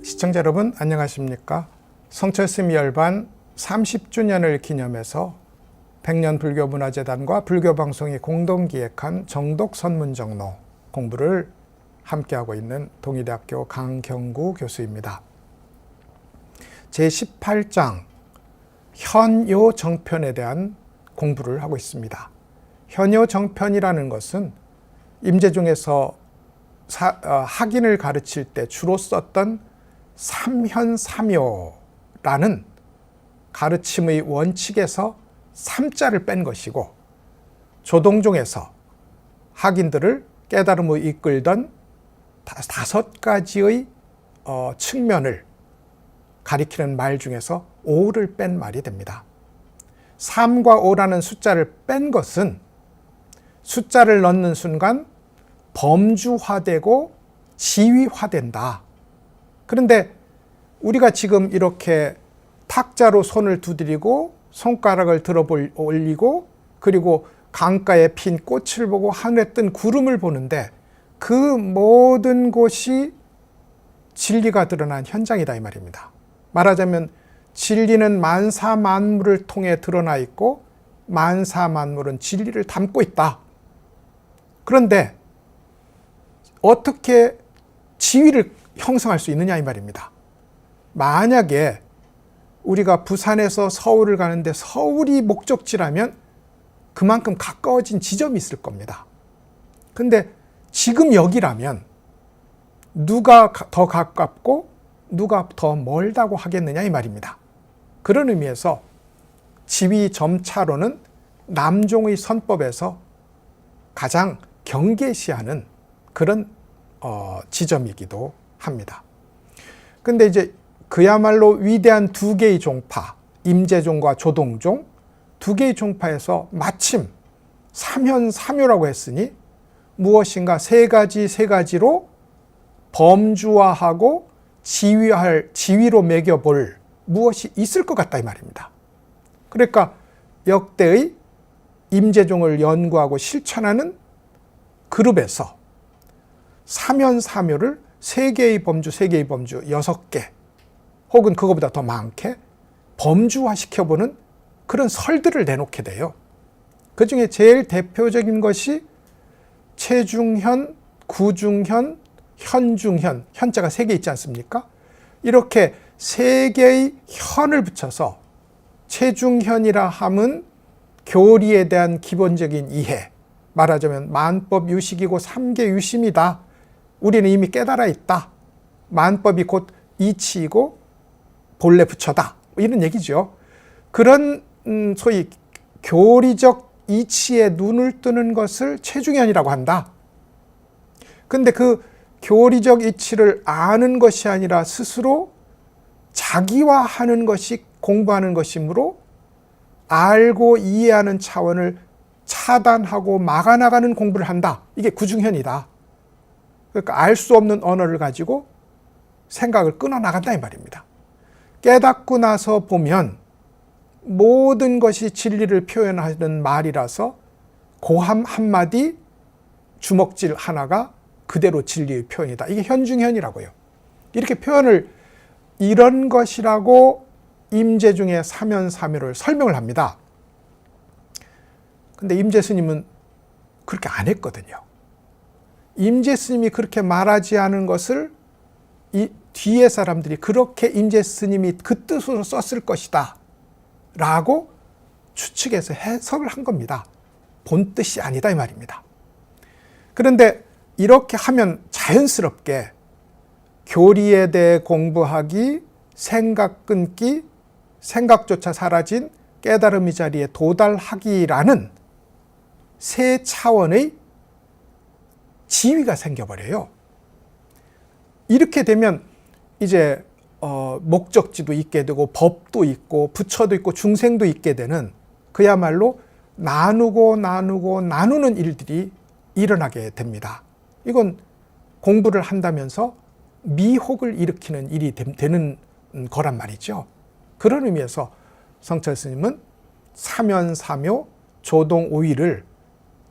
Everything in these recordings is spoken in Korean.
시청자 여러분 안녕하십니까? 성철스님 열반 30주년을 기념해서 백년불교문화재단과 불교방송이 공동 기획한 정독선문정로 공부를 함께하고 있는 동의대학교 강경구 교수입니다. 제18장 현요정편에 대한 공부를 하고 있습니다. 현요정편이라는 것은 임재중에서 학인을 가르칠 때 주로 썼던 삼현삼요라는 가르침의 원칙에서 삼자를 뺀 것이고, 조동종에서 학인들을 깨달음을 이끌던 5가지의 측면을 가리키는 말 중에서 5를 뺀 말이 됩니다. 3과 5라는 숫자를 뺀 것은 숫자를 넣는 순간 범주화되고 지위화된다. 그런데 우리가 지금 이렇게 탁자로 손을 두드리고 손가락을 들어 올리고 그리고 강가에 핀 꽃을 보고 하늘에 뜬 구름을 보는데 그 모든 곳이 진리가 드러난 현장이다 이 말입니다. 말하자면 진리는 만사만물을 통해 드러나 있고 만사만물은 진리를 담고 있다. 그런데 어떻게 지위를 형성할 수 있느냐 이 말입니다. 만약에 우리가 부산에서 서울을 가는데 서울이 목적지라면 그만큼 가까워진 지점이 있을 겁니다. 근데 지금 여기라면 누가 더 가깝고 누가 더 멀다고 하겠느냐 이 말입니다. 그런 의미에서 지위 점차로는 남종의 선법에서 가장 경계시하는 그런 지점이기도 합니다. 근데 이제 그야말로 위대한 두 개의 종파, 임재종과 조동종, 두 개의 종파에서 마침 삼현삼요라고 했으니 무엇인가 세 가지로 범주화하고 지위로 매겨볼 무엇이 있을 것 같다 이 말입니다. 그러니까 역대의 임재종을 연구하고 실천하는 그룹에서 삼현삼요를 3개의 범주, 6개 혹은 그거보다 더 많게 범주화시켜보는 그런 설들을 내놓게 돼요. 그 중에 제일 대표적인 것이 체중현, 구중현, 현중현, 현자가 3개 있지 않습니까? 이렇게 3개의 현을 붙여서 체중현이라 함은 교리에 대한 기본적인 이해, 말하자면 만법 유식이고 3계 유심이다. 우리는 이미 깨달아 있다. 만법이 곧 이치이고 본래 부처다. 이런 얘기죠. 그런 소위 교리적 이치에 눈을 뜨는 것을 체중현이라고 한다. 근데 그 교리적 이치를 아는 것이 아니라 스스로 자기화하는 것이 공부하는 것이므로 알고 이해하는 차원을 차단하고 막아나가는 공부를 한다. 이게 구중현이다. 그러니까 알 수 없는 언어를 가지고 생각을 끊어나간다 이 말입니다. 깨닫고 나서 보면 모든 것이 진리를 표현하는 말이라서 고함 한마디 주먹질 하나가 그대로 진리의 표현이다. 이게 현중현이라고요. 이렇게 표현을 이런 것이라고 임재중의 삼현삼요를 설명을 합니다. 근데 임재스님은 그렇게 안 했거든요. 임재스님이 그렇게 말하지 않은 것을 이 뒤에 사람들이 그렇게 임재스님이 그 뜻으로 썼을 것이다 라고 추측해서 해석을 한 겁니다. 본 뜻이 아니다 이 말입니다. 그런데 이렇게 하면 자연스럽게 교리에 대해 공부하기, 생각 끊기, 생각조차 사라진 깨달음의 자리에 도달하기라는 세 차원의 지위가 생겨버려요. 이렇게 되면 이제 목적지도 있게 되고 법도 있고 부처도 있고 중생도 있게 되는 그야말로 나누는 일들이 일어나게 됩니다. 이건 공부를 한다면서 미혹을 일으키는 일이 되는 거란 말이죠. 그런 의미에서 성철 스님은 삼현삼요, 조동오위를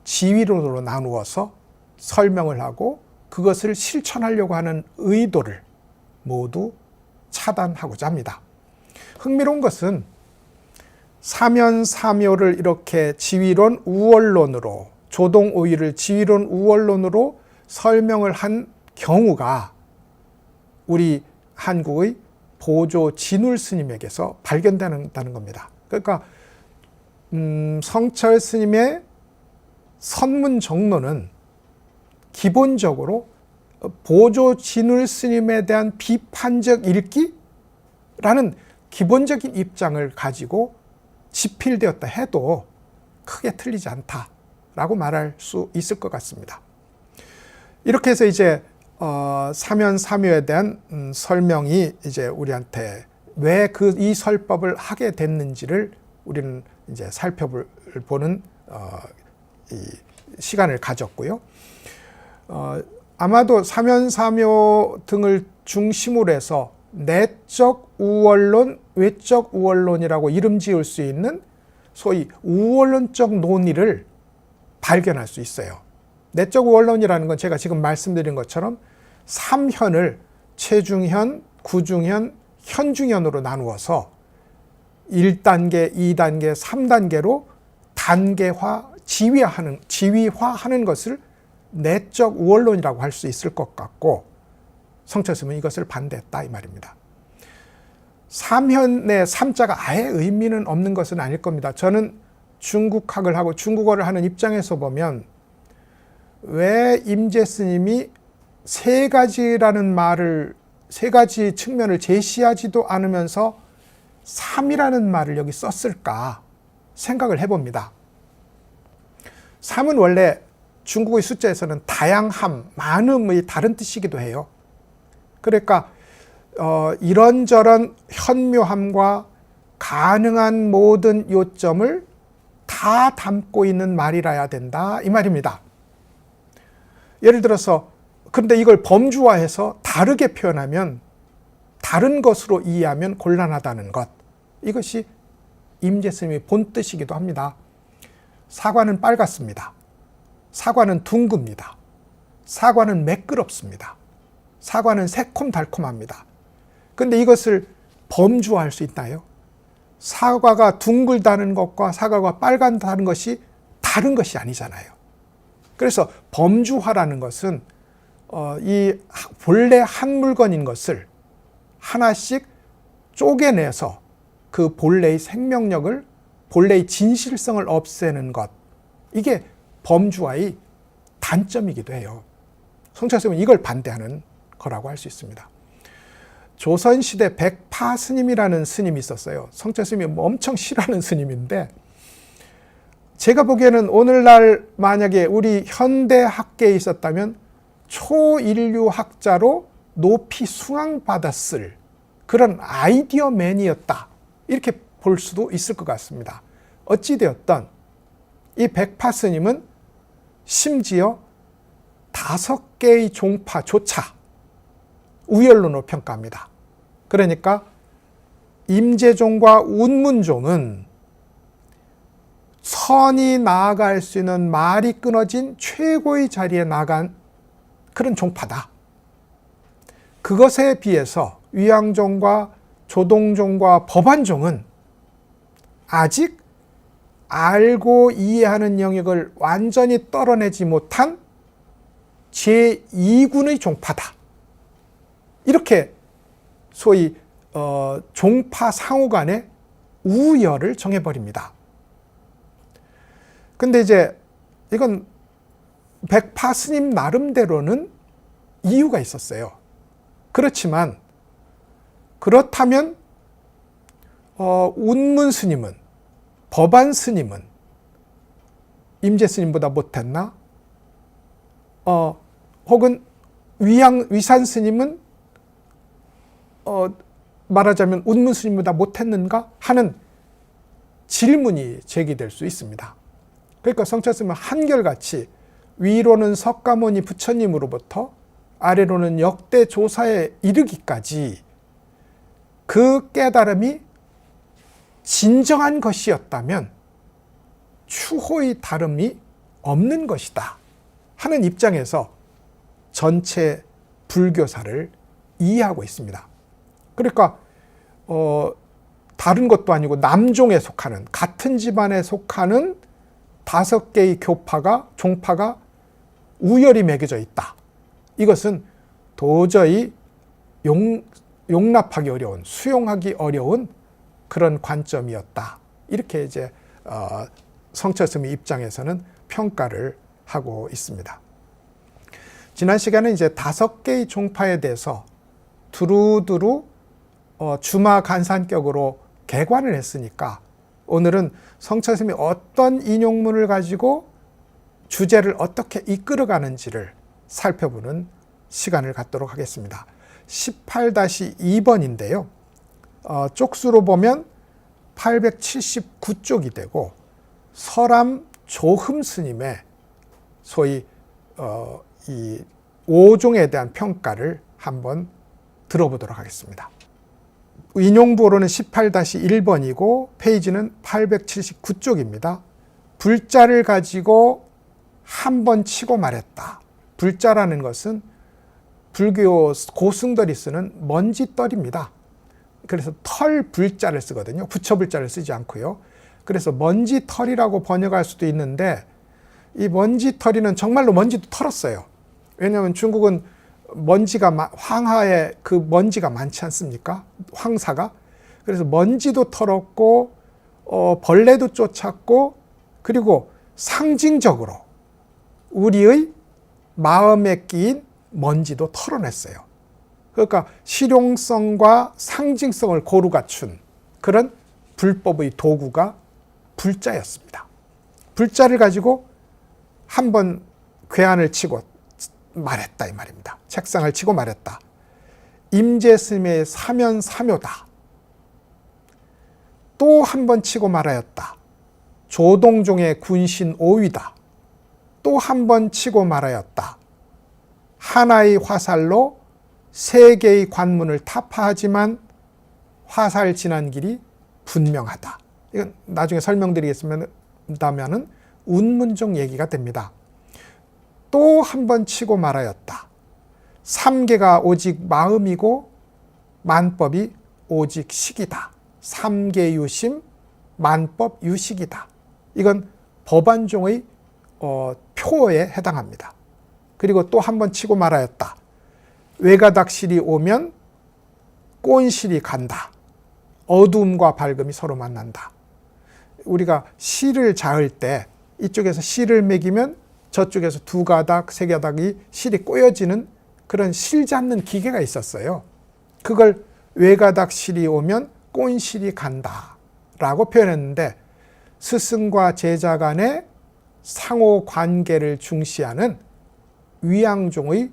지위론으로 나누어서 설명을 하고 그것을 실천하려고 하는 의도를 모두 차단하고자 합니다. 흥미로운 것은 사면사묘를 이렇게 지위론 우월론으로, 조동오이를 지위론 우월론으로 설명을 한 경우가 우리 한국의 보조 진울 스님에게서 발견된다는 겁니다. 그러니까 성철 스님의 선문 정론은 기본적으로 보조 진울 스님에 대한 비판적 읽기라는 기본적인 입장을 가지고 집필되었다 해도 크게 틀리지 않다라고 말할 수 있을 것 같습니다. 이렇게 해서 이제 사면사묘에 대한 설명이 이제 우리한테 왜 이 설법을 하게 됐는지를 우리는 이제 살펴보는 이 시간을 가졌고요. 아마도 사면사묘 등을 중심으로 해서 내적 우월론, 외적 우월론이라고 이름 지을 수 있는 소위 우월론적 논의를 발견할 수 있어요. 내적 우월론이라는 건 제가 지금 말씀드린 것처럼 3현을 최중현, 구중현, 현중현으로 나누어서 1단계, 2단계, 3단계로 단계화, 지위화하는 것을 내적 우월론이라고 할 수 있을 것 같고, 성철 스님은 이것을 반대했다 이 말입니다. 3현의 3자가 아예 의미는 없는 것은 아닐 겁니다. 저는 중국학을 하고 중국어를 하는 입장에서 보면 왜 임재 스님이 세 가지라는 말을, 세 가지 측면을 제시하지도 않으면서 3이라는 말을 여기 썼을까 생각을 해봅니다. 3은 원래 중국의 숫자에서는 다양함, 많음의 다른 뜻이기도 해요. 그러니까 이런저런 현묘함과 가능한 모든 요점을 다 담고 있는 말이라야 된다 이 말입니다. 예를 들어서 그런데 이걸 범주화해서 다르게 표현하면, 다른 것으로 이해하면 곤란하다는 것, 이것이 임재 스님의 본뜻이기도 합니다. 사과는 빨갛습니다. 사과는 둥급니다. 사과는 매끄럽습니다. 사과는 새콤달콤합니다. 그런데 이것을 범주화할 수 있나요? 사과가 둥글다는 것과 사과가 빨갛다는 것이 다른 것이 아니잖아요. 그래서 범주화라는 것은 이 본래 한 물건인 것을 하나씩 쪼개내서 그 본래의 생명력을, 본래의 진실성을 없애는 것, 이게 범주화의 단점이기도 해요. 성철 스님은 이걸 반대하는 거라고 할 수 있습니다. 조선시대 백파 스님이라는 스님이 있었어요. 성철 스님이 엄청 싫어하는 스님인데, 제가 보기에는 오늘날 만약에 우리 현대 학계에 있었다면 초인류 학자로 높이 숭앙받았을 그런 아이디어맨이었다, 이렇게 볼 수도 있을 것 같습니다. 어찌되었던 이 백파 스님은 심지어 5개의 종파조차 우열론으로 평가합니다. 그러니까 임재종과 운문종은 선이 나아갈 수 있는 말이 끊어진 최고의 자리에 나간 그런 종파다. 그것에 비해서 위양종과 조동종과 법안종은 아직 알고 이해하는 영역을 완전히 떨어내지 못한 제2군의 종파다. 이렇게 소위 종파 상호 간의 우열을 정해버립니다. 근데 이제 이건 백파 스님 나름대로는 이유가 있었어요. 그렇지만 그렇다면 운문 스님은, 법안 스님은 임재 스님보다 못했나? 혹은 위산 스님은 말하자면 운문 스님보다 못했는가 하는 질문이 제기될 수 있습니다. 그러니까 성철 스님은 한결같이 위로는 석가모니 부처님으로부터 아래로는 역대 조사에 이르기까지 그 깨달음이 진정한 것이었다면 추호의 다름이 없는 것이다 하는 입장에서 전체 불교사를 이해하고 있습니다. 그러니까 다른 것도 아니고 남종에 속하는, 같은 집안에 속하는 5개의 종파가 우열이 매겨져 있다. 이것은 도저히 용납하기 어려운, 수용하기 어려운 그런 관점이었다. 이렇게 이제 성철스님 입장에서는 평가를 하고 있습니다. 지난 시간에 이제 5개의 종파에 대해서 두루두루 주마 간산격으로 개관을 했으니까 오늘은 성철스님이 어떤 인용문을 가지고 주제를 어떻게 이끌어가는지를 살펴보는 시간을 갖도록 하겠습니다. 18-2번인데요. 쪽수로 보면 879쪽이 되고 서람 조흠 스님의 소위 이 5종에 대한 평가를 한번 들어보도록 하겠습니다. 인용부로는 18-1번이고 페이지는 879쪽입니다. 불자를 가지고 한 번 치고 말했다. 불자라는 것은 불교 고승들이 쓰는 먼지떨입니다. 그래서 털 불자를 쓰거든요. 부처 불자를 쓰지 않고요. 그래서 먼지털이라고 번역할 수도 있는데 이 먼지털이는 정말로 먼지도 털었어요. 왜냐하면 중국은 황하에 그 먼지가 많지 않습니까? 황사가. 그래서 먼지도 털었고 벌레도 쫓았고 그리고 상징적으로 우리의 마음에 끼인 먼지도 털어냈어요. 그러니까 실용성과 상징성을 고루 갖춘 그런 불법의 도구가 불자였습니다. 불자를 가지고 한번 괴안을 치고 말했다 이 말입니다. 책상을 치고 말했다. 임재스님의 사면사묘다. 또 한 번 치고 말하였다. 조동종의 군신 5위다. 또 한 번 치고 말하였다. 하나의 화살로 3개의 관문을 타파하지만 화살 지난 길이 분명하다. 이건 나중에 설명드리겠습니다만은 운문종 얘기가 됩니다. 또 한 번 치고 말하였다. 3계가 오직 마음이고 만법이 오직 식이다. 3계 유심, 만법 유식이다. 이건 법안종의 표어에 해당합니다. 그리고 또 한 번 치고 말하였다. 외가닥실이 오면 꼰실이 간다. 어두움과 밝음이 서로 만난다. 우리가 실을 자을 때 이쪽에서 실을 매기면 저쪽에서 2가닥, 3가닥이 실이 꼬여지는 그런 실 잡는 기계가 있었어요. 그걸 외가닥실이 오면 꼰실이 간다 라고 표현했는데 스승과 제자 간의 상호 관계를 중시하는 위양종의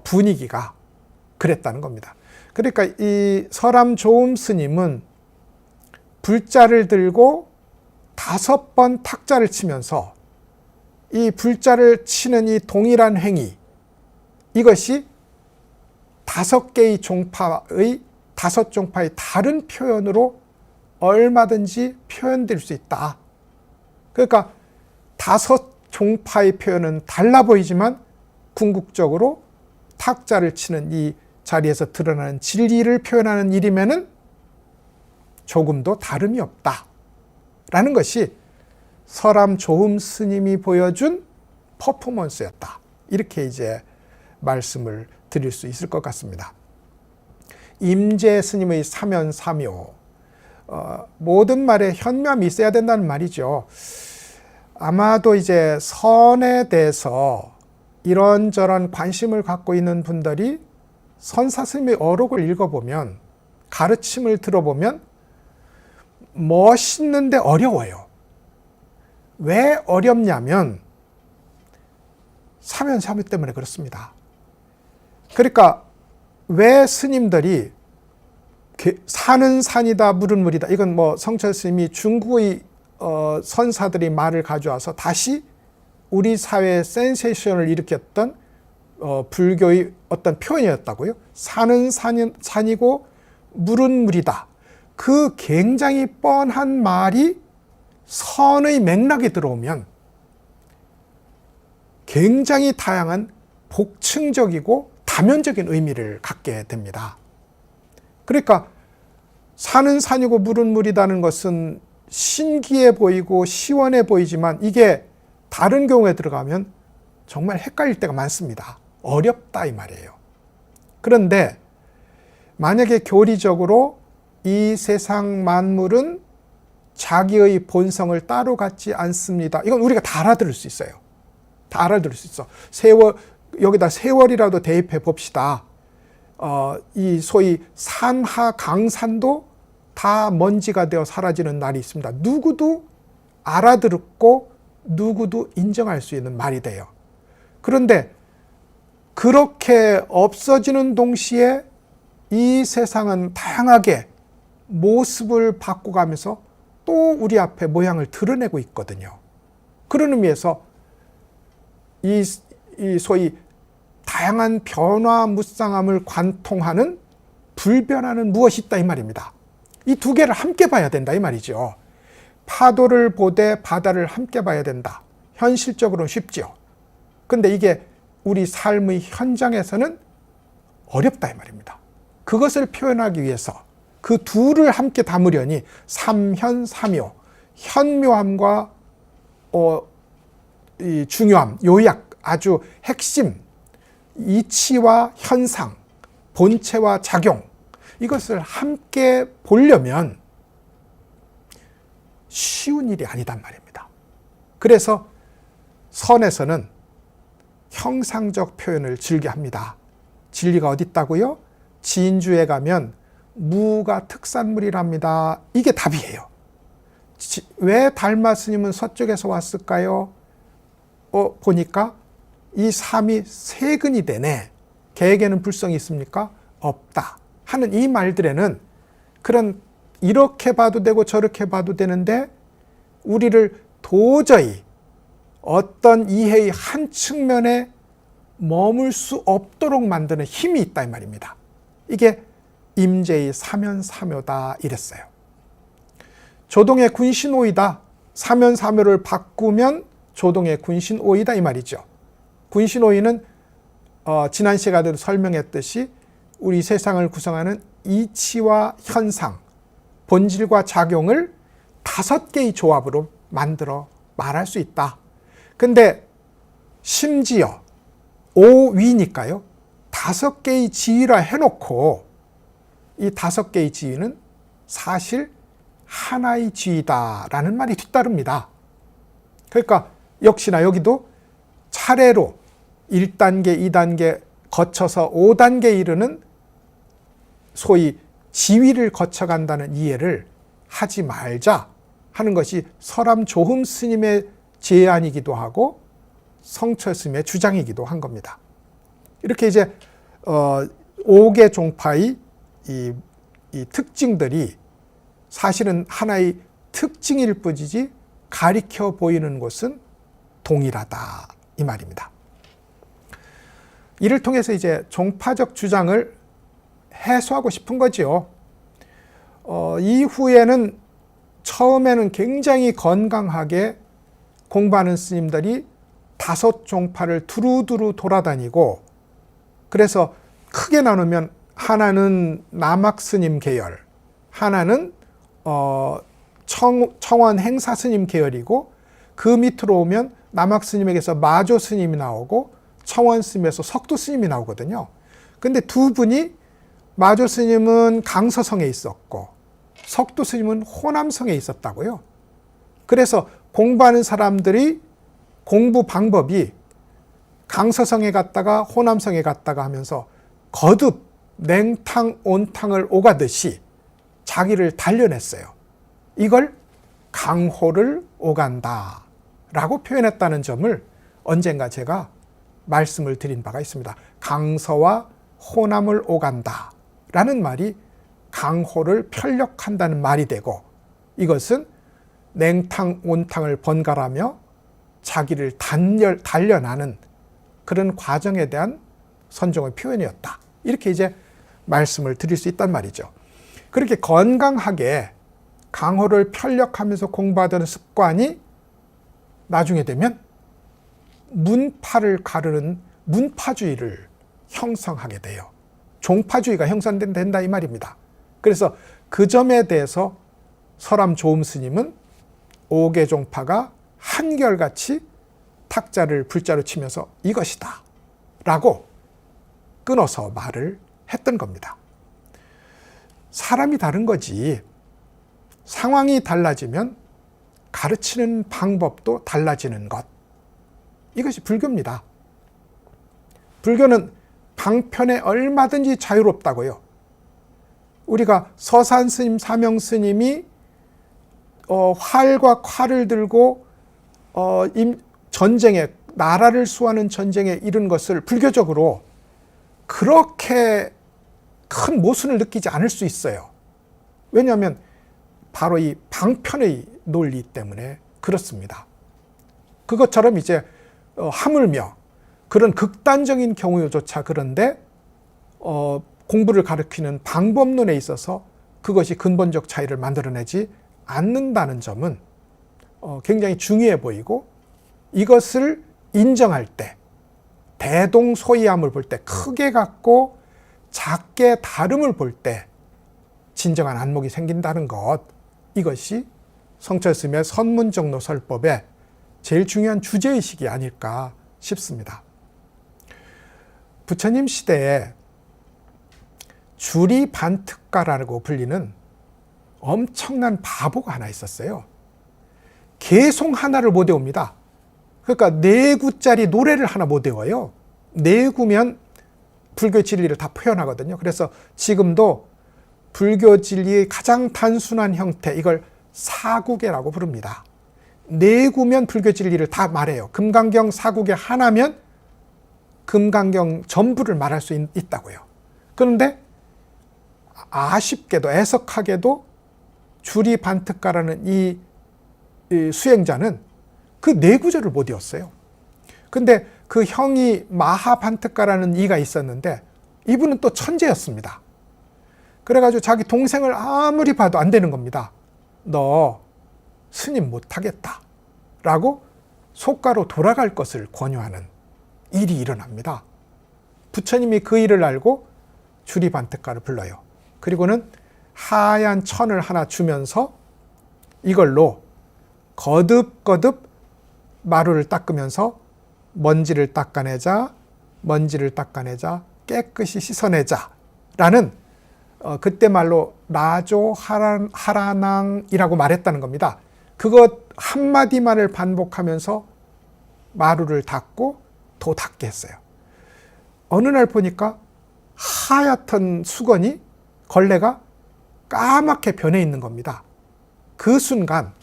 분위기가 그랬다는 겁니다. 그러니까 이 서람 조음 스님은 불자를 들고 5번 탁자를 치면서 이 불자를 치는 이 동일한 행위, 이것이 5개의 종파의 5종파의 다른 표현으로 얼마든지 표현될 수 있다. 그러니까 5종파의 표현은 달라 보이지만 궁극적으로 탁자를 치는 이 자리에서 드러나는 진리를 표현하는 일이면은 조금도 다름이 없다. 라는 것이 서람 조음 스님이 보여준 퍼포먼스였다. 이렇게 이제 말씀을 드릴 수 있을 것 같습니다. 임재 스님의 사면사묘. 모든 말에 현묘함이 있어야 된다는 말이죠. 아마도 이제 선에 대해서 이런저런 관심을 갖고 있는 분들이 선사 스님의 어록을 읽어보면, 가르침을 들어보면 멋있는데 어려워요. 왜 어렵냐면 사면사묘 때문에 그렇습니다. 그러니까 왜 스님들이 산은 산이다 물은 물이다, 이건 뭐 성철 스님이 중국의 선사들이 말을 가져와서 다시 우리 사회에 센세이션을 일으켰던 불교의 어떤 표현이었다고요. 산은 산이고 물은 물이다. 그 굉장히 뻔한 말이 선의 맥락에 들어오면 굉장히 다양한 복층적이고 다면적인 의미를 갖게 됩니다. 그러니까 산은 산이고 물은 물이라는 것은 신기해 보이고 시원해 보이지만 이게 다른 경우에 들어가면 정말 헷갈릴 때가 많습니다. 어렵다 이 말이에요. 그런데 만약에 교리적으로 이 세상 만물은 자기의 본성을 따로 갖지 않습니다. 이건 우리가 다 알아들을 수 있어요. 다 알아들을 수 있어. 여기다 세월이라도 대입해 봅시다. 이 소위 산하 강산도 다 먼지가 되어 사라지는 날이 있습니다. 누구도 알아듣고 누구도 인정할 수 있는 말이 돼요. 그런데 그렇게 없어지는 동시에 이 세상은 다양하게 모습을 바꿔가면서 또 우리 앞에 모양을 드러내고 있거든요. 그런 의미에서 이 소위 다양한 변화 무쌍함을 관통하는 불변화는 무엇이 있다 이 말입니다. 이 두 개를 함께 봐야 된다 이 말이죠. 파도를 보되 바다를 함께 봐야 된다. 현실적으로는 쉽지요. 근데 이게 우리 삶의 현장에서는 어렵다 이 말입니다. 그것을 표현하기 위해서 그 둘을 함께 담으려니 삼현삼묘, 현묘함과 이 중요함, 요약, 아주 핵심, 이치와 현상, 본체와 작용, 이것을 함께 보려면 쉬운 일이 아니단 말입니다. 그래서 선에서는 형상적 표현을 즐겨합니다. 진리가 어디 있다고요? 진주에 가면 무가 특산물이랍니다. 이게 답이에요. 왜 달마 스님은 서쪽에서 왔을까요? 보니까 이 삶이 세근이 되네. 개에게는 불성이 있습니까? 없다. 하는 이 말들에는 그런 이렇게 봐도 되고 저렇게 봐도 되는데 우리를 도저히 어떤 이해의 한 측면에 머물 수 없도록 만드는 힘이 있다 이 말입니다. 이게 임재의 사면사묘다 이랬어요. 조동의 군신오이다. 사면사묘를 바꾸면 조동의 군신오이다 이 말이죠. 군신오이는 지난 시간에도 설명했듯이 우리 세상을 구성하는 이치와 현상, 본질과 작용을 5개의 조합으로 만들어 말할 수 있다. 근데 심지어 오위니까요. 5개의 지위라 해놓고 이 5개의 지위는 사실 하나의 지위다라는 말이 뒤따릅니다. 그러니까 역시나 여기도 차례로 1단계, 2단계 거쳐서 5단계에 이르는 소위 지위를 거쳐간다는 이해를 하지 말자 하는 것이 서람조흠 스님의 제안이기도 하고 성처 스님의 주장이기도 한 겁니다. 이렇게 이제 5개 종파의 이 특징들이 사실은 하나의 특징일 뿐이지 가리켜 보이는 것은 동일하다 이 말입니다. 이를 통해서 이제 종파적 주장을 해소하고 싶은 거지요. 이후에는 처음에는 굉장히 건강하게 공부하는 스님들이 5 종파를 두루두루 돌아다니고 그래서 크게 나누면 하나는 남학 스님 계열, 하나는 청원 행사 스님 계열이고 그 밑으로 오면 남학 스님에게서 마조 스님이 나오고 청원 스님에서 석두 스님이 나오거든요. 근데 두 분이 마조 스님은 강서성에 있었고 석두 스님은 호남성에 있었다고요. 그래서 공부하는 사람들이 공부 방법이 강서성에 갔다가 호남성에 갔다가 하면서 거듭 냉탕 온탕을 오가듯이 자기를 단련했어요. 이걸 강호를 오간다 라고 표현했다는 점을 언젠가 제가 말씀을 드린 바가 있습니다. 강서와 호남을 오간다 라는 말이 강호를 편력한다는 말이 되고 이것은 냉탕 온탕을 번갈아며 자기를 단련하는 그런 과정에 대한 선종의 표현이었다. 이렇게 이제 말씀을 드릴 수 있단 말이죠. 그렇게 건강하게 강호를 편력하면서 공부하던 습관이 나중에 되면 문파를 가르는 문파주의를 형성하게 돼요. 종파주의가 형성된다 이 말입니다. 그래서 그 점에 대해서 서람 조음 스님은 오계종파가 한결같이 탁자를 불자로 치면서 이것이다 라고 끊어서 말을 했던 겁니다. 사람이 다른 거지 상황이 달라지면 가르치는 방법도 달라지는 것, 이것이 불교입니다. 불교는 방편에 얼마든지 자유롭다고요. 우리가 서산 스님, 사명 스님이 활과 칼을 들고 전쟁에, 나라를 수호하는 전쟁에 이른 것을 불교적으로 그렇게 큰 모순을 느끼지 않을 수 있어요. 왜냐하면 바로 이 방편의 논리 때문에 그렇습니다. 그것처럼 이제 하물며 그런 극단적인 경우조차 그런데 공부를 가르치는 방법론에 있어서 그것이 근본적 차이를 만들어내지 않는다는 점은 굉장히 중요해 보이고, 이것을 인정할 때 대동소이함을 볼 때, 크게 갖고 작게 다름을 볼 때 진정한 안목이 생긴다는 것, 이것이 성철 스님의 선문정로설법의 제일 중요한 주제의식이 아닐까 싶습니다. 부처님 시대에 주리반특가라고 불리는 엄청난 바보가 하나 있었어요. 개송 하나를 못 외웁니다. 그러니까 4구짜리 노래를 하나 못 외워요. 4구면 불교 진리를 다 표현하거든요. 그래서 지금도 불교 진리의 가장 단순한 형태, 이걸 사구계라고 부릅니다. 4구면 불교 진리를 다 말해요. 금강경 사구계 하나면 금강경 전부를 말할 수 있다고요. 그런데 아쉽게도, 애석하게도 주리반특가라는 이 수행자는 그 4구절을 못 외웠어요. 근데 그 형이 마하반특가라는 이가 있었는데 이분은 또 천재였습니다. 그래가지고 자기 동생을 아무리 봐도 안 되는 겁니다. 너 스님 못하겠다 라고 속가로 돌아갈 것을 권유하는 일이 일어납니다. 부처님이 그 일을 알고 주리반특가를 불러요. 그리고는 하얀 천을 하나 주면서 이걸로 거듭거듭 마루를 닦으면서 먼지를 닦아내자, 먼지를 닦아내자, 깨끗이 씻어내자 라는 그때 말로 라조 하라낭이라고 말했다는 겁니다. 그것 한마디만을 반복하면서 마루를 닦고 더 닦게 했어요. 어느 날 보니까 하얗던 수건이, 걸레가 까맣게 변해 있는 겁니다. 그 순간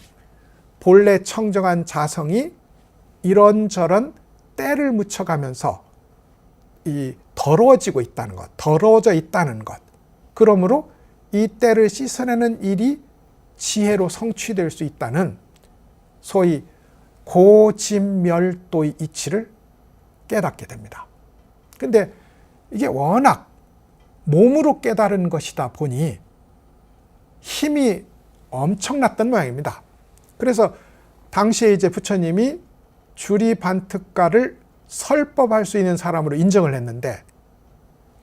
본래 청정한 자성이 이런저런 때를 묻혀가면서 더러워지고 있다는 것, 더러워져 있다는 것. 그러므로 이 때를 씻어내는 일이 지혜로 성취될 수 있다는 소위 고진멸도의 이치를 깨닫게 됩니다. 근데 이게 워낙 몸으로 깨달은 것이다 보니 힘이 엄청났던 모양입니다. 그래서 당시에 이제 부처님이 주리반특가를 설법할 수 있는 사람으로 인정을 했는데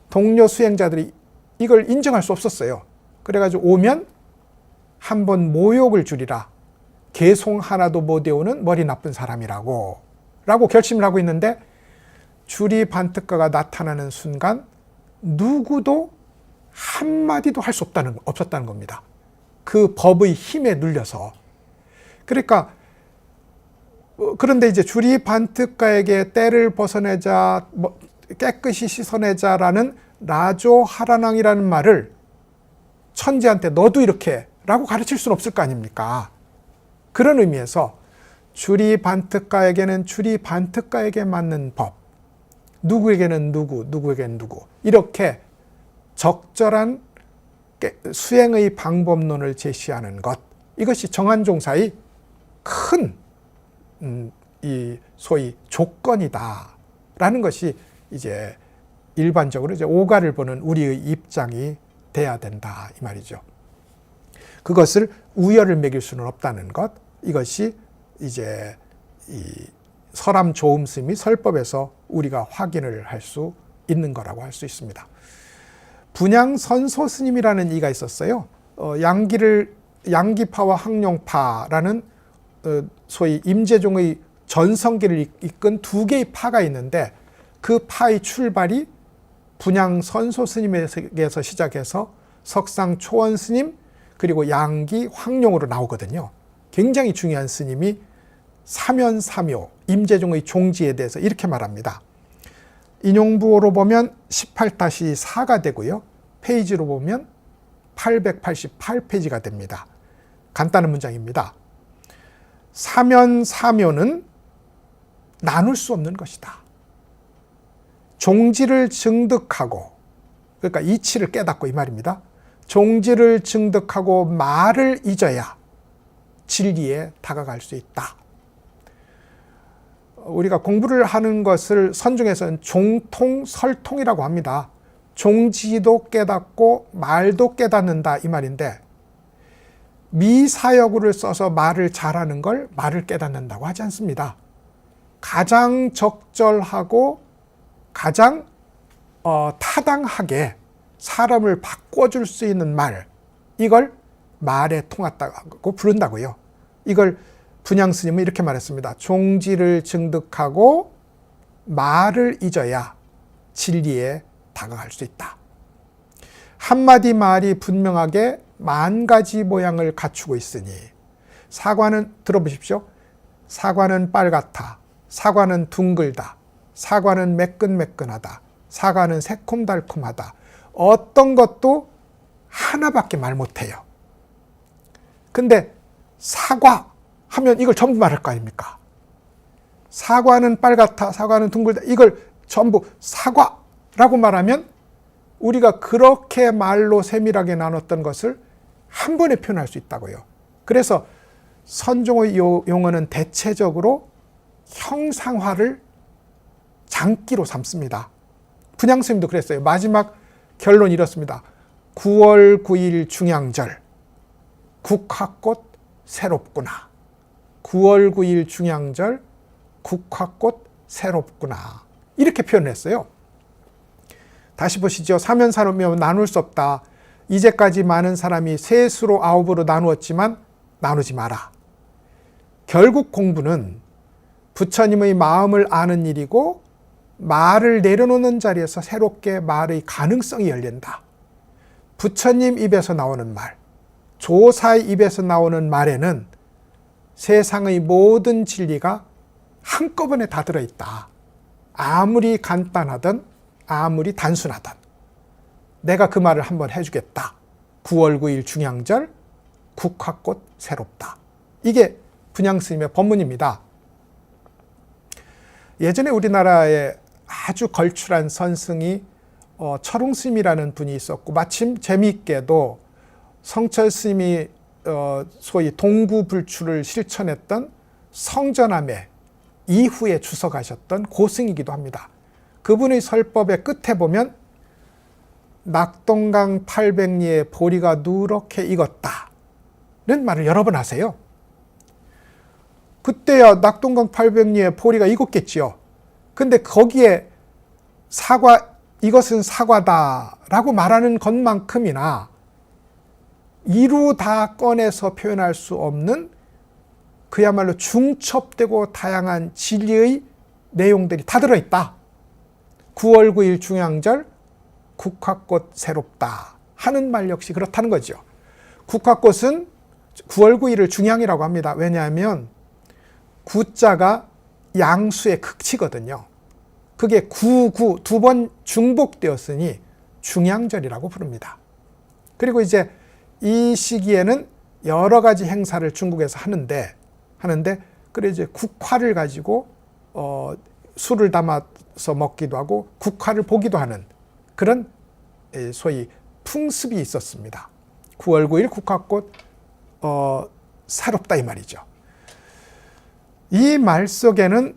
동료 수행자들이 이걸 인정할 수 없었어요. 그래가지고 오면 한번 모욕을 주리라. 개송 하나도 못 외우는 머리 나쁜 사람이라고 결심을 하고 있는데, 주리반특가가 나타나는 순간 누구도 한마디도 할 수 없었다는 겁니다. 그 법의 힘에 눌려서. 그러니까 그런데 이제 주리반특가에게 때를 벗어내자, 깨끗이 씻어내자라는 라조 하라낭이라는 말을 천지한테 너도 이렇게 라고 가르칠 수는 없을 거 아닙니까? 그런 의미에서 주리반특가에게는 주리반특가에게 맞는 법, 누구에게는 누구, 누구에게는 누구, 이렇게 적절한 수행의 방법론을 제시하는 것, 이것이 정한종사의 큰 이 소위 조건이다라는 것이 이제 일반적으로 이제 오가를 보는 우리의 입장이 돼야 된다 이 말이죠. 그것을 우열을 매길 수는 없다는 것, 이것이 이제 이 서람 조음 스님이 설법에서 우리가 확인을 할 수 있는 거라고 할 수 있습니다. 분양선소 스님이라는 이가 있었어요. 양기파와 항룡파라는 소위 임재종의 전성기를 이끈 두 개의 파가 있는데 그 파의 출발이 분양선소 스님에게서 시작해서 석상 초원 스님 그리고 양기 황룡으로 나오거든요. 굉장히 중요한 스님이 사면사묘 임재종의 종지에 대해서 이렇게 말합니다. 인용부호로 보면 18-4가 되고요. 페이지로 보면 888페이지가 됩니다. 간단한 문장입니다. 사면사묘는 나눌 수 없는 것이다. 종지를 증득하고, 그러니까 이치를 깨닫고 이 말입니다. 종지를 증득하고 말을 잊어야 진리에 다가갈 수 있다. 우리가 공부를 하는 것을 선중에서는 종통, 설통이라고 합니다. 종지도 깨닫고 말도 깨닫는다 이 말인데, 미사여구를 써서 말을 잘하는 걸 말을 깨닫는다고 하지 않습니다. 가장 적절하고 가장 타당하게 사람을 바꿔줄 수 있는 말, 이걸 말에 통했다고 부른다고요. 이걸 분양스님은 이렇게 말했습니다. 종지를 증득하고 말을 잊어야 진리에 다가갈 수 있다. 한마디 말이 분명하게 만 가지 모양을 갖추고 있으니, 사과는 들어보십시오. 사과는 빨갛다. 사과는 둥글다. 사과는 매끈매끈하다. 사과는 새콤달콤하다. 어떤 것도 하나밖에 말 못해요. 근데 사과 하면 이걸 전부 말할 거 아닙니까? 사과는 빨갛다. 사과는 둥글다. 이걸 전부 사과라고 말하면 우리가 그렇게 말로 세밀하게 나눴던 것을 한 번에 표현할 수 있다고요. 그래서 선종의 용어는 대체적으로 형상화를 장기로 삼습니다. 분양스님도 그랬어요. 마지막 결론 이렇습니다. 9월 9일 중양절, 국화꽃 새롭구나. 9월 9일 중양절, 국화꽃 새롭구나. 이렇게 표현했어요. 다시 보시죠. 사면사로면 나눌 수 없다. 이제까지 많은 사람이 셋으로 아홉으로 나누었지만 나누지 마라. 결국 공부는 부처님의 마음을 아는 일이고, 말을 내려놓는 자리에서 새롭게 말의 가능성이 열린다. 부처님 입에서 나오는 말, 조사의 입에서 나오는 말에는 세상의 모든 진리가 한꺼번에 다 들어있다. 아무리 간단하든 아무리 단순하든 내가 그 말을 한번 해주겠다. 9월 9일 중양절, 국화꽃 새롭다. 이게 분양스님의 법문입니다. 예전에 우리나라에 아주 걸출한 선승이 철웅스님이라는 분이 있었고, 마침 재미있게도 성철스님이 소위 동구불출을 실천했던 성전함에 이후에 주석하셨던 고승이기도 합니다. 그분의 설법의 끝에 보면 낙동강 800리에 보리가 누렇게 익었다는 말을 여러 번 하세요. 그때야 낙동강 800리에 보리가 익었겠지요. 근데 거기에 이것은 사과다라고 말하는 것만큼이나 이루 다 꺼내서 표현할 수 없는 그야말로 중첩되고 다양한 진리의 내용들이 다 들어있다. 9월 9일 중양절, 국화꽃 새롭다 하는 말 역시 그렇다는 거죠. 국화꽃은 9월 9일을 중양이라고 합니다. 왜냐하면 구자가 양수의 극치거든요. 그게 9 두 번 중복되었으니 중양절이라고 부릅니다. 그리고 이제 이 시기에는 여러 가지 행사를 중국에서 하는데 그래 이제 국화를 가지고 술을 담아서 먹기도 하고 국화를 보기도 하는 그런 소위 풍습이 있었습니다. 9월 9일 국화꽃 새롭다 이 말이죠. 이 말 속에는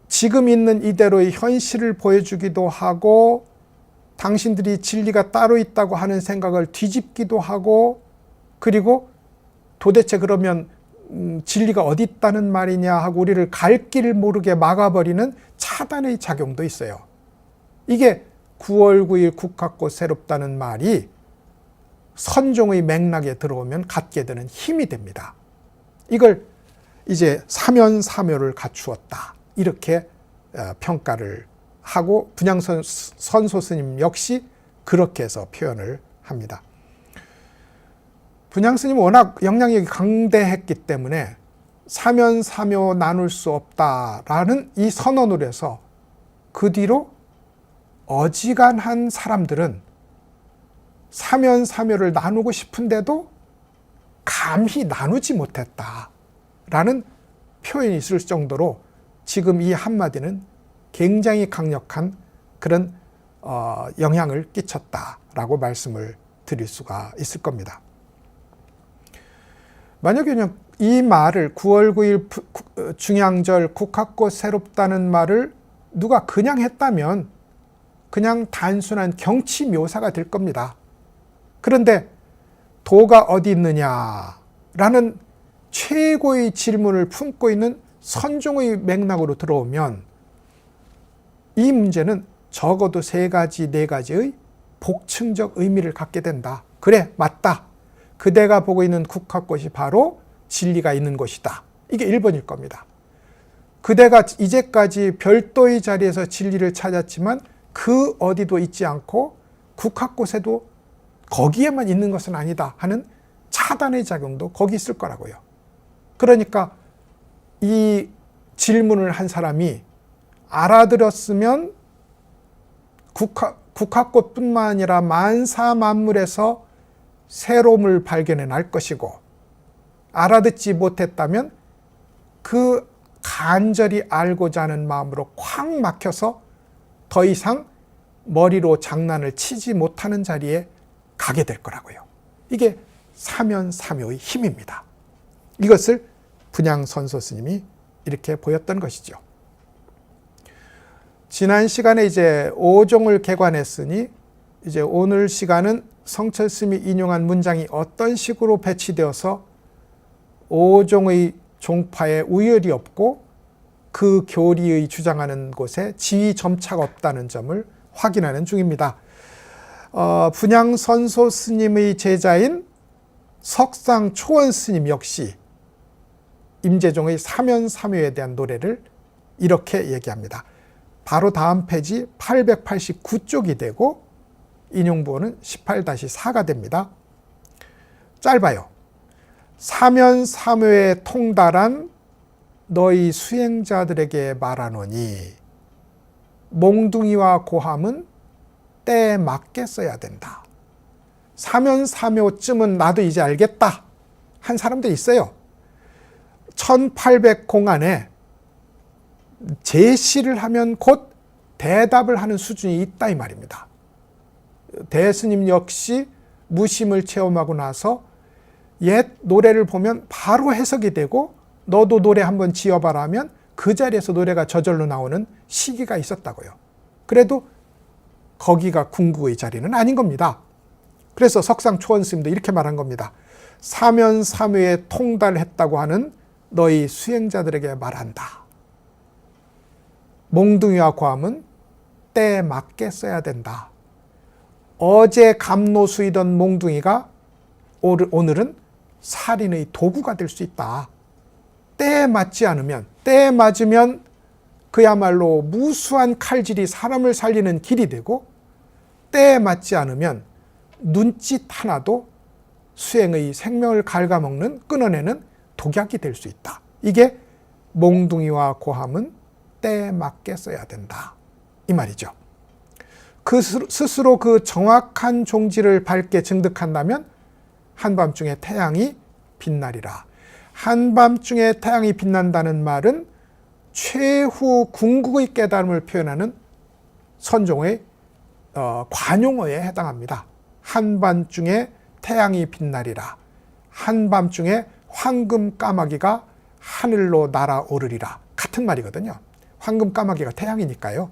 지금 있는 이대로의 현실을 보여주기도 하고, 당신들이 진리가 따로 있다고 하는 생각을 뒤집기도 하고, 그리고 도대체 그러면 진리가 어디 있다는 말이냐 하고 우리를 갈 길 모르게 막아버리는 차단의 작용도 있어요. 이게 9월 9일 국학고 새롭다는 말이 선종의 맥락에 들어오면 갖게 되는 힘이 됩니다. 이걸 이제 사면사묘를 갖추었다, 이렇게 평가를 하고 분양선소 스님 역시 그렇게 해서 표현을 합니다. 분양스님은 워낙 영향력이 강대했기 때문에 사면사묘 나눌 수 없다라는 이 선언을 해서 그 뒤로 어지간한 사람들은 사면사묘를 나누고 싶은데도 감히 나누지 못했다라는 표현이 있을 정도로 지금 이 한마디는 굉장히 강력한 그런 영향을 끼쳤다라고 말씀을 드릴 수가 있을 겁니다. 만약에 이 말을 9월 9일 중양절 국학고 새롭다는 말을 누가 그냥 했다면 그냥 단순한 경치 묘사가 될 겁니다. 그런데 도가 어디 있느냐라는 최고의 질문을 품고 있는 선종의 맥락으로 들어오면 이 문제는 적어도 3가지, 4가지의 복층적 의미를 갖게 된다. 그래, 맞다. 그대가 보고 있는 국학곳이 바로 진리가 있는 곳이다. 이게 1번일 겁니다. 그대가 이제까지 별도의 자리에서 진리를 찾았지만 그 어디도 있지 않고 국학곳에도 거기에만 있는 것은 아니다 하는 차단의 작용도 거기 있을 거라고요. 그러니까 이 질문을 한 사람이 알아들었으면 국학꽃뿐만 아니라 만사만물에서 새로움을 발견해 날 것이고, 알아듣지 못했다면 그 간절히 알고자 하는 마음으로 콱 막혀서 더 이상 머리로 장난을 치지 못하는 자리에 가게 될 거라고요. 이게 사면사묘의 힘입니다. 이것을 분양선소 스님이 이렇게 보였던 것이죠. 지난 시간에 이제 5종을 개관했으니 이제 오늘 시간은 성철 스님이 인용한 문장이 어떤 식으로 배치되어서 5종의 종파에 우열이 없고 그 교리의 주장하는 곳에 지위 점차가 없다는 점을 확인하는 중입니다. 분양선소 스님의 제자인 석상 초원 스님 역시 임재종의 사면사묘에 대한 노래를 이렇게 얘기합니다. 바로 다음 페이지 889쪽이 되고 인용부호는 18-4가 됩니다. 짧아요. 사면사묘에 통달한 너희 수행자들에게 말하노니 몽둥이와 고함은 때에 맞게 써야 된다. 사면사묘쯤은 나도 이제 알겠다 한 사람도 있어요. 1800공안에 제시를 하면 곧 대답을 하는 수준이 있다 이 말입니다. 대스님 역시 무심을 체험하고 나서 옛 노래를 보면 바로 해석이 되고 너도 노래 한번 지어봐라 하면 그 자리에서 노래가 저절로 나오는 시기가 있었다고요. 그래도 거기가 궁구의 자리는 아닌 겁니다. 그래서 석상 초원 스님도 이렇게 말한 겁니다. 사면사묘에 통달했다고 하는 너희 수행자들에게 말한다. 몽둥이와 고함은 때에 맞게 써야 된다. 어제 감노수이던 몽둥이가 오늘은 살인의 도구가 될 수 있다. 때에 맞지 않으면, 때에 맞으면 그야말로 무수한 칼질이 사람을 살리는 길이 되고, 때에 맞지 않으면 눈짓 하나도 수행의 생명을 갉아먹는, 끊어내는 독약이 될 수 있다. 이게 몽둥이와 고함은 때에 맞게 써야 된다 이 말이죠. 스스로 그 정확한 종지를 밝게 증득한다면 한밤중에 태양이 빛나리라. 한밤중에 태양이 빛난다는 말은 최후 궁극의 깨달음을 표현하는 선종의 관용어에 해당합니다. 한밤중에 태양이 빛나리라. 한밤중에 황금 까마귀가 하늘로 날아오르리라. 같은 말이거든요. 황금 까마귀가 태양이니까요.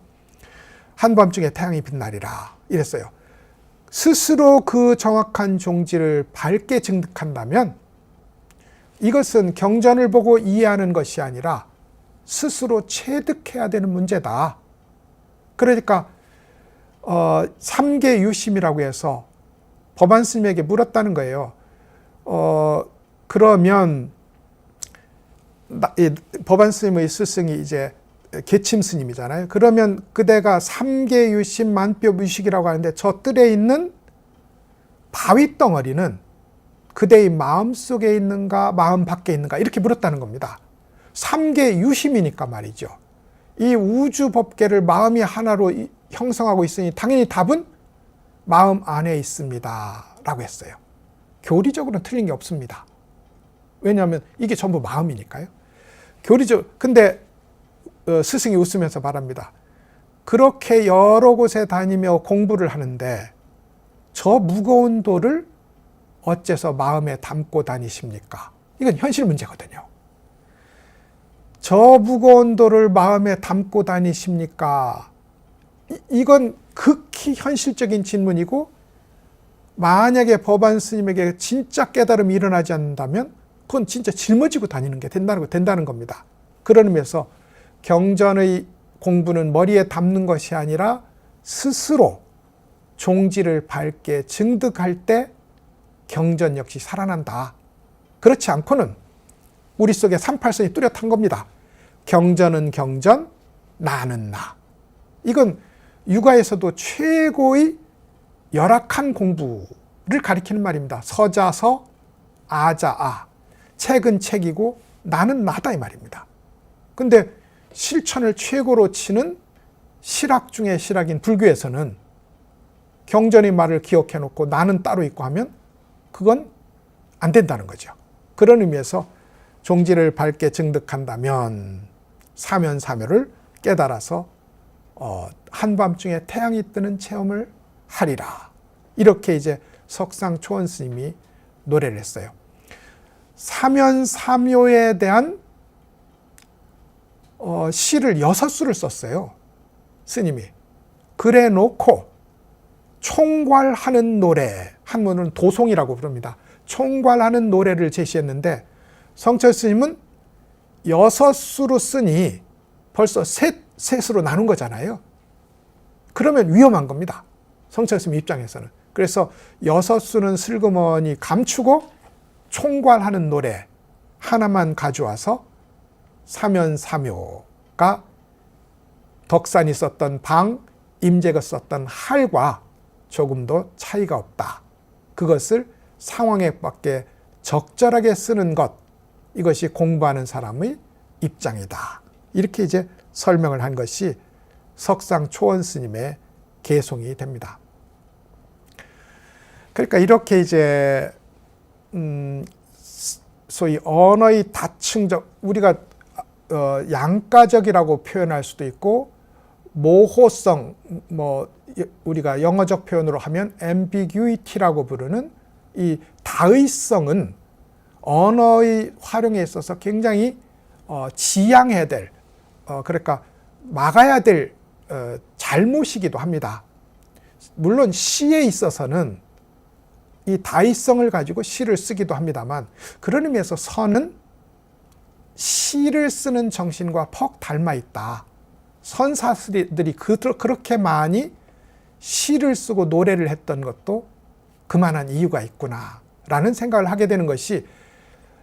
한밤중에 태양이 빛나리라 이랬어요. 스스로 그 정확한 종지를 밝게 증득한다면 이것은 경전을 보고 이해하는 것이 아니라 스스로 체득해야 되는 문제다. 그러니까 삼계 유심이라고 해서 법안 스님에게 물었다는 거예요. 그러면 법안 스님의 스승이 이제 계침 스님이잖아요. 그러면 그대가 삼계 유심 만뼈 무식이라고 하는데 저 뜰에 있는 바위 덩어리는 그대의 마음 속에 있는가 마음 밖에 있는가 이렇게 물었다는 겁니다. 삼계 유심이니까 말이죠. 이 우주 법계를 마음이 하나로 형성하고 있으니 당연히 답은 마음 안에 있습니다 라고 했어요. 교리적으로는 틀린 게 없습니다. 왜냐하면 이게 전부 마음이니까요. 근데 스승이 웃으면서 말합니다. 그렇게 여러 곳에 다니며 공부를 하는데 저 무거운 돌을 어째서 마음에 담고 다니십니까? 이건 현실 문제거든요. 저 무거운 돌을 마음에 담고 다니십니까? 이건 극히 현실적인 질문이고 만약에 법안 스님에게 진짜 깨달음이 일어나지 않는다면 그건 진짜 짊어지고 다니는 게 된다는 겁니다. 그런 의미에서 경전의 공부는 머리에 담는 것이 아니라 스스로 종지를 밝게 증득할 때 경전 역시 살아난다. 그렇지 않고는 우리 속에 38선이 뚜렷한 겁니다. 경전은 경전, 나는 나. 이건 육아에서도 최고의 열악한 공부를 가리키는 말입니다. 서자서, 아자아. 책은 책이고 나는 나다 이 말입니다. 근데 실천을 최고로 치는 실학 중의 실학인 불교에서는 경전의 말을 기억해 놓고 나는 따로 있고 하면 그건 안 된다는 거죠. 그런 의미에서 종지를 밝게 증득한다면 사면사묘를 깨달아서 한밤중에 태양이 뜨는 체험을 하리라. 이렇게 이제 석상초원 스님이 노래를 했어요. 사면사묘에 대한 시를 6수를 썼어요. 스님이. 그래 놓고 총괄하는 노래, 한문은 도송이라고 부릅니다. 총괄하는 노래를 제시했는데 성철 스님은 6수로 쓰니 벌써 셋으로 나눈 거잖아요. 그러면 위험한 겁니다. 성철 스님 입장에서는. 그래서 6수는 슬그머니 감추고 총괄하는 노래 하나만 가져와서 사면사묘가 덕산이 썼던 방, 임재가 썼던 할과 조금도 차이가 없다. 그것을 상황에 맞게 적절하게 쓰는 것, 이것이 공부하는 사람의 입장이다. 이렇게 이제 설명을 한 것이 석상초원 스님의 개송이 됩니다. 그러니까 이렇게 이제 소위 언어의 다층적, 우리가 양가적이라고 표현할 수도 있고 모호성, 우리가 영어적 표현으로 하면 ambiguity라고 부르는 이 다의성은 언어의 활용에 있어서 굉장히 지양해야 될, 그러니까 막아야 될 잘못이기도 합니다. 물론 시에 있어서는 이 다의성을 가지고 시를 쓰기도 합니다만 그런 의미에서 선은 시를 쓰는 정신과 퍽 닮아 있다. 선사들이 그렇게 많이 시를 쓰고 노래를 했던 것도 그만한 이유가 있구나라는 생각을 하게 되는 것이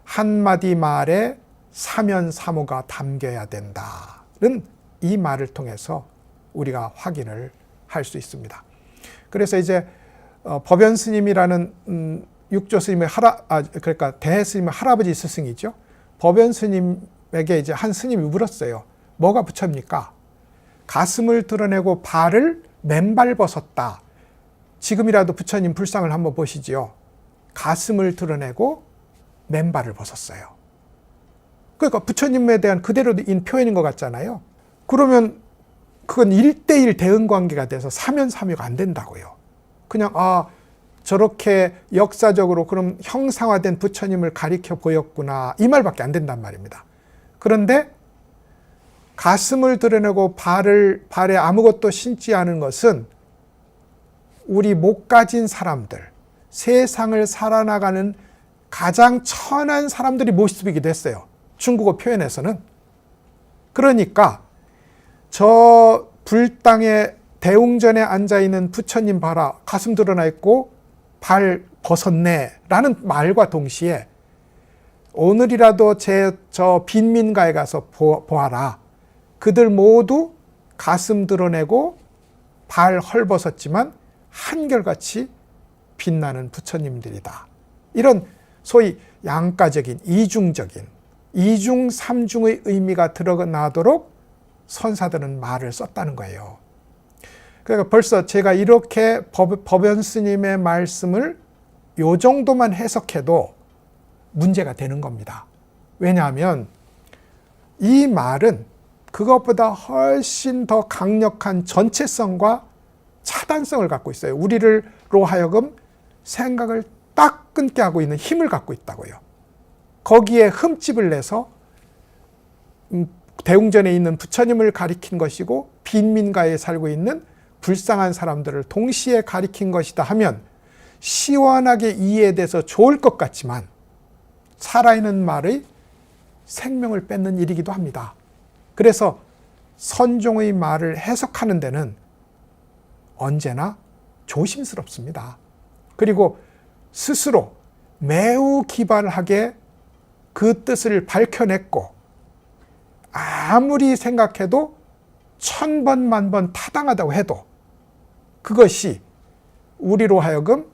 한마디 말에 사면사모가 담겨야 된다는 이 말을 통해서 우리가 확인을 할 수 있습니다. 그래서 이제 법연 스님이라는 육조 스님의 그러니까 대해 스님의 할아버지 스승이죠. 법연 스님에게 이제 한 스님이 물었어요. 뭐가 부처입니까? 가슴을 드러내고 발을 맨발 벗었다. 지금이라도 부처님 불상을 한번 보시지요. 가슴을 드러내고 맨발을 벗었어요. 그러니까 부처님에 대한 그대로인 표현인 것 같잖아요. 그러면 그건 1:1 대응 관계가 돼서 사면사묘가 안 된다고요. 그냥 저렇게 역사적으로 그럼 형상화된 부처님을 가리켜 보였구나 이 말밖에 안 된단 말입니다. 그런데 가슴을 드러내고 발에 아무것도 신지 않은 것은 우리 못 가진 사람들, 세상을 살아나가는 가장 천한 사람들이 모습이기도 했어요. 중국어 표현에서는. 그러니까 저 불당에 대웅전에 앉아있는 부처님 봐라, 가슴 드러나 있고 발 벗었네 라는 말과 동시에 오늘이라도 저 빈민가에 가서 보아라. 그들 모두 가슴 드러내고 발 헐벗었지만 한결같이 빛나는 부처님들이다. 이런 소위 양가적인, 이중적인, 이중 삼중의 의미가 드러나도록 선사들은 말을 썼다는 거예요. 그러니까 벌써 제가 이렇게 법연 스님의 말씀을 요 정도만 해석해도 문제가 되는 겁니다. 왜냐하면 이 말은 그것보다 훨씬 더 강력한 전체성과 차단성을 갖고 있어요. 우리로 하여금 생각을 딱 끊게 하고 있는 힘을 갖고 있다고요. 거기에 흠집을 내서 대웅전에 있는 부처님을 가리킨 것이고 빈민가에 살고 있는 불쌍한 사람들을 동시에 가리킨 것이다 하면 시원하게 이해돼서 좋을 것 같지만 살아있는 말의 생명을 뺏는 일이기도 합니다. 그래서 선종의 말을 해석하는 데는 언제나 조심스럽습니다. 그리고 스스로 매우 기발하게 그 뜻을 밝혀냈고 아무리 생각해도 1000번 만번 타당하다고 해도 그것이 우리로 하여금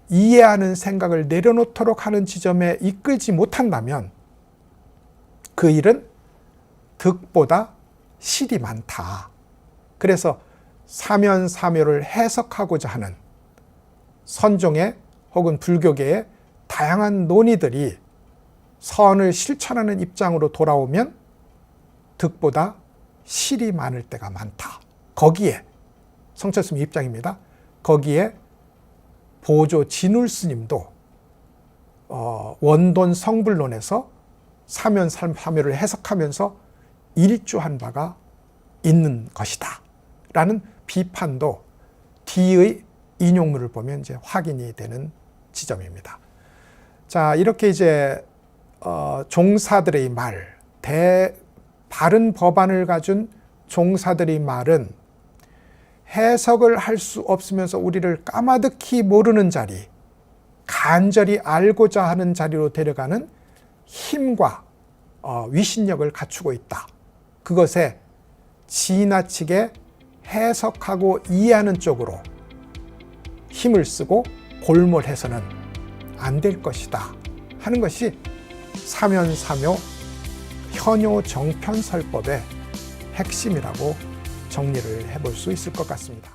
이해하는 생각을 내려놓도록 하는 지점에 이끌지 못한다면 그 일은 득보다 실이 많다. 그래서 사면사묘를 해석하고자 하는 선종의 혹은 불교계의 다양한 논의들이 선을 실천하는 입장으로 돌아오면 득보다 실이 많을 때가 많다. 거기에 성철스님 입장입니다. 거기에 보조 진울 스님도 원돈 성불론에서 사면사묘를 해석하면서 일주한 바가 있는 것이다 라는 비판도 뒤의 인용문을 보면 이제 확인이 되는 지점입니다. 자, 이렇게 이제 종사들의 말, 바른 법안을 가진 종사들의 말은 해석을 할 수 없으면서 우리를 까마득히 모르는 자리, 간절히 알고자 하는 자리로 데려가는 힘과 위신력을 갖추고 있다. 그것에 지나치게 해석하고 이해하는 쪽으로 힘을 쓰고 골몰해서는 안 될 것이다 하는 것이 사면사묘 현효정편설법의 핵심이라고 정리를 해볼 수 있을 것 같습니다.